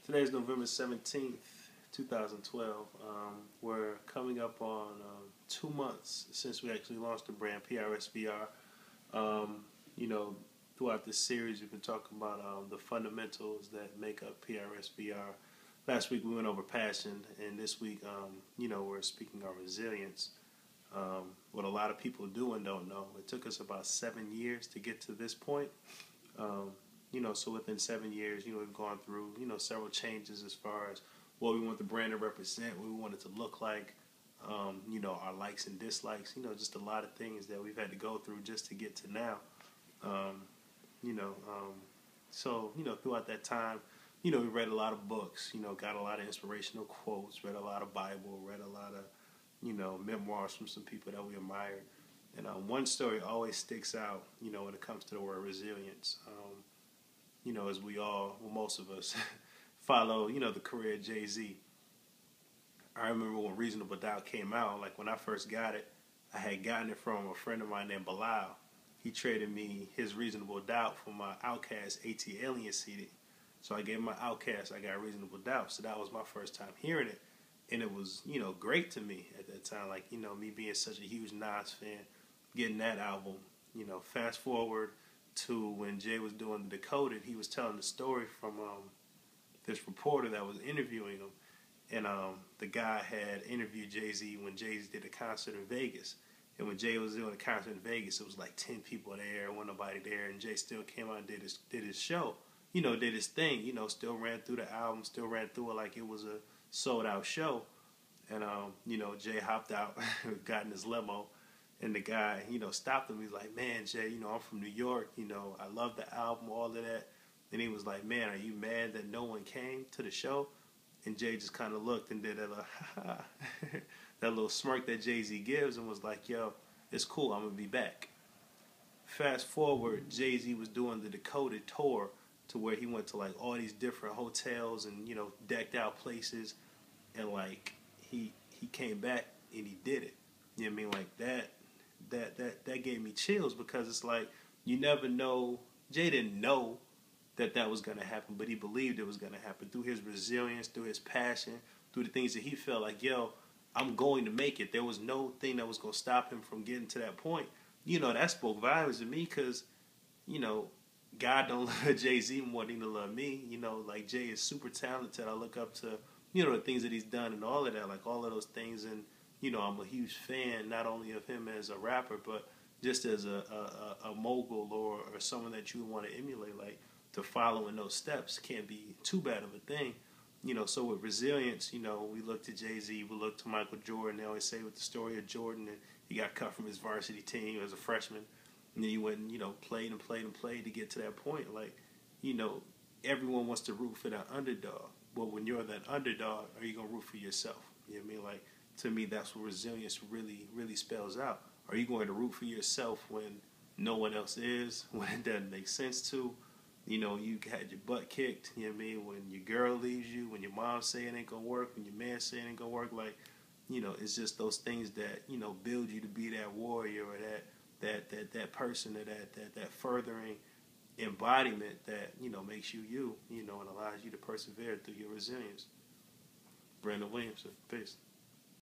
Today is November 17th, 2012. We're coming up on 2 months since we actually launched the brand PRSVR. Throughout this series, we've been talking about the fundamentals that make up PRSVR. Last week we went over passion, and this week, we're speaking on resilience. What a lot of people do and don't know, it took us about 7 years to get to this point. So within 7 years, we've gone through, several changes as far as what we want the brand to represent, what we want it to look like, our likes and dislikes, just a lot of things that we've had to go through just to get to now. Throughout that time, we read a lot of books, got a lot of inspirational quotes, read a lot of Bible, read a lot of, memoirs from some people that we admired. And one story always sticks out, when it comes to the word resilience. As most of us follow, the career of Jay-Z. I remember when Reasonable Doubt came out, like when I first got it, I had gotten it from a friend of mine named Bilal. He traded me his Reasonable Doubt for my Outkast AT-Alien CD. So I gave him my Outkast, I got Reasonable Doubt. So that was my first time hearing it. And it was, great to me at that time. Like, me being such a huge Nas fan, getting that album. Fast forward to when Jay was doing the Decoded, he was telling the story from this reporter that was interviewing him. And the guy had interviewed Jay-Z when Jay-Z did a concert in Vegas. And when Jay was doing a concert in Vegas, it was like 10 people there, wasn't nobody there, and Jay still came out and did his show. Did his thing, still ran through the album, still ran through it like it was a sold-out show. And, Jay hopped out, got in his limo, and the guy, stopped him. He's like, man, Jay, I'm from New York, I love the album, all of that. And he was like, man, are you mad that no one came to the show? And Jay just kind of looked and did that little, that little smirk that Jay-Z gives and was like, yo, it's cool, I'm going to be back. Fast forward, Jay-Z was doing the Decoded tour to where he went to like all these different hotels and, decked out places. And like, he came back and he did it. You know what I mean? Like that gave me chills because it's like, you never know. Jay didn't know that was going to happen, but he believed it was going to happen through his resilience, through his passion, through the things that he felt like, yo, I'm going to make it. There was no thing that was going to stop him from getting to that point. That spoke volumes to me because, God don't love Jay-Z more than he love me. Like Jay is super talented. I look up to, the things that he's done and all of that, like all of those things. And, I'm a huge fan, not only of him as a rapper, but just as a mogul or someone that you want to emulate, like to follow in those steps can't be too bad of a thing. So with resilience, we look to Jay-Z, we look to Michael Jordan. They always say with the story of Jordan, and he got cut from his varsity team as a freshman. And then he went and, played to get to that point. Like, everyone wants to root for that underdog. But when you're that underdog, are you going to root for yourself? You know what I mean? Like, to me, that's what resilience really, really spells out. Are you going to root for yourself when no one else is, when it doesn't make sense to? You had your butt kicked, you know what I mean? When your girl leaves you, when your mom say it ain't going to work, when your man say it ain't going to work. Like, it's just those things that, build you to be that warrior or that person or that furthering embodiment that, makes you, and allows you to persevere through your resilience. Brandon Williamson, peace.